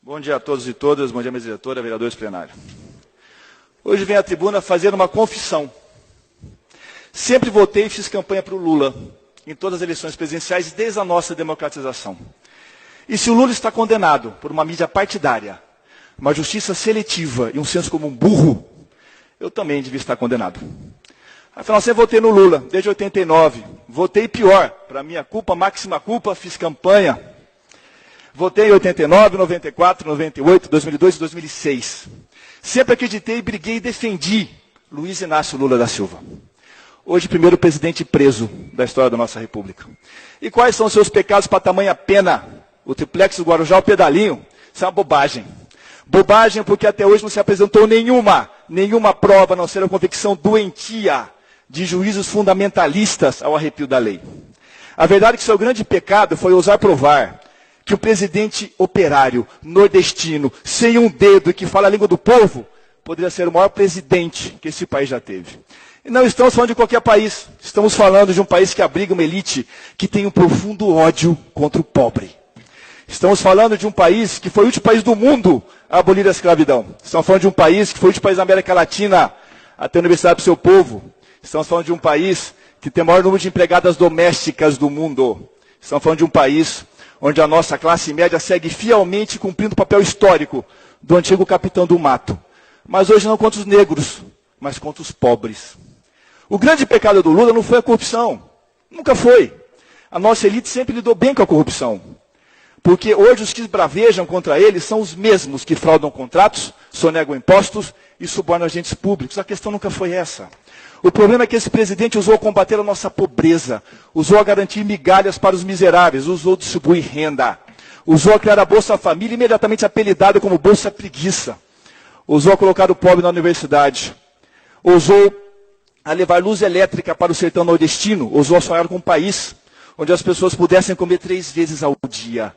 Bom dia a todos e todas, bom dia, mesa diretora, vereadores plenários. Hoje venho à tribuna fazer uma confissão. Sempre votei e fiz campanha para o Lula, em todas as eleições presidenciais, desde a nossa democratização. E se o Lula está condenado por uma mídia partidária, uma justiça seletiva e um senso comum burro, eu também devia estar condenado. Afinal, sempre votei no Lula, desde 89. Votei pior, para minha culpa, máxima culpa, fiz campanha. Votei em 89, 94, 98, 2002 e 2006. Sempre acreditei, briguei e defendi Luiz Inácio Lula da Silva. Hoje, primeiro presidente preso da história da nossa República. E quais são os seus pecados para tamanha pena? O triplex do Guarujá, o pedalinho? Isso é uma bobagem. Bobagem porque até hoje não se apresentou nenhuma prova, a não ser a convicção doentia de juízos fundamentalistas ao arrepio da lei. A verdade é que seu grande pecado foi ousar provar que o presidente operário, nordestino, sem um dedo e que fala a língua do povo, poderia ser o maior presidente que esse país já teve. E não estamos falando de qualquer país, estamos falando de um país que abriga uma elite que tem um profundo ódio contra o pobre. Estamos falando de um país que foi o último país do mundo a abolir a escravidão. Estamos falando de um país que foi o último país da América Latina a ter universidade para o seu povo. Estamos falando de um país que tem o maior número de empregadas domésticas do mundo. Estamos falando de um país onde a nossa classe média segue fielmente cumprindo o papel histórico do antigo capitão do mato. Mas hoje não contra os negros, mas contra os pobres. O grande pecado do Lula não foi a corrupção. Nunca foi. A nossa elite sempre lidou bem com a corrupção. Porque hoje os que bravejam contra ele são os mesmos que fraudam contratos, sonegam impostos e subornam agentes públicos. A questão nunca foi essa. O problema é que esse presidente usou a combater a nossa pobreza, usou a garantir migalhas para os miseráveis, usou a distribuir renda, usou a criar a Bolsa Família, imediatamente apelidada como Bolsa Preguiça, usou a colocar o pobre na universidade, usou a levar luz elétrica para o sertão nordestino, usou a sonhar com um país onde as pessoas pudessem comer 3 vezes ao dia.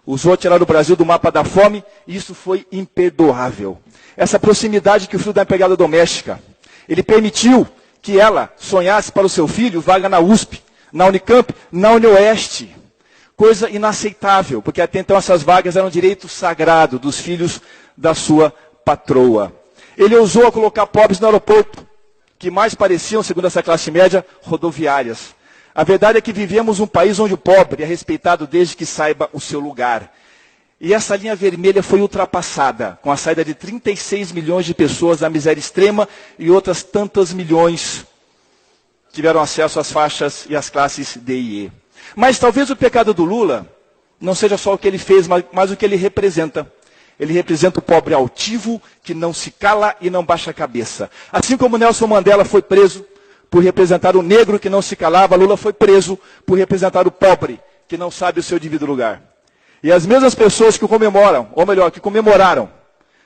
Usou a tirar o Brasil do mapa da fome, e isso foi imperdoável. Essa proximidade que o filho da empregada doméstica, ele permitiu que ela sonhasse para o seu filho vaga na USP, na Unicamp, na UniOeste. Coisa inaceitável, porque até então essas vagas eram direito sagrado dos filhos da sua patroa. Ele ousou a colocar pobres no aeroporto, que mais pareciam, segundo essa classe média, rodoviárias. A verdade é que vivemos um país onde o pobre é respeitado desde que saiba o seu lugar. E essa linha vermelha foi ultrapassada com a saída de 36 milhões de pessoas da miséria extrema e outras tantas milhões tiveram acesso às faixas e às classes D e E. Mas talvez o pecado do Lula não seja só o que ele fez, mas o que ele representa. Ele representa o pobre altivo que não se cala e não baixa a cabeça. Assim como Nelson Mandela foi preso por representar o negro que não se calava, Lula foi preso por representar o pobre que não sabe o seu devido lugar. E as mesmas pessoas que comemoram, ou melhor, que comemoraram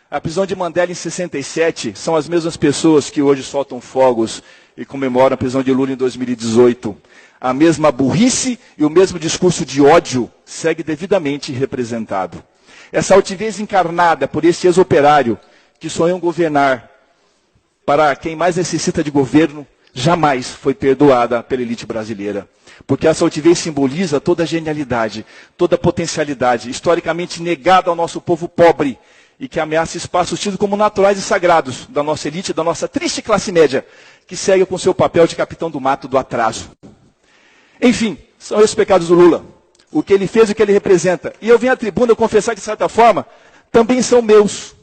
a prisão de Mandela em 67, são as mesmas pessoas que hoje soltam fogos e comemoram a prisão de Lula em 2018. A mesma burrice e o mesmo discurso de ódio segue devidamente representado. Essa altivez encarnada por esse ex-operário que sonham governar para quem mais necessita de governo, jamais foi perdoada pela elite brasileira. Porque essa altivez simboliza toda a genialidade, toda a potencialidade, historicamente negada ao nosso povo pobre, e que ameaça espaços tidos como naturais e sagrados da nossa elite, da nossa triste classe média, que segue com seu papel de capitão do mato do atraso. Enfim, são esses pecados do Lula. O que ele fez e o que ele representa. E eu venho à tribuna confessar que, de certa forma, também são meus.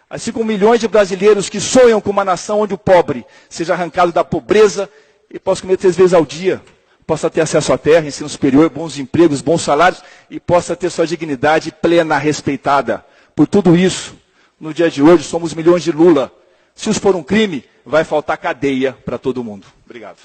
Assim como milhões de brasileiros que sonham com uma nação onde o pobre seja arrancado da pobreza e possa comer 3 vezes ao dia, possa ter acesso à terra, ensino superior, bons empregos, bons salários e possa ter sua dignidade plena, respeitada. Por tudo isso, no dia de hoje, somos milhões de Lula. Se isso for um crime, vai faltar cadeia para todo mundo. Obrigado.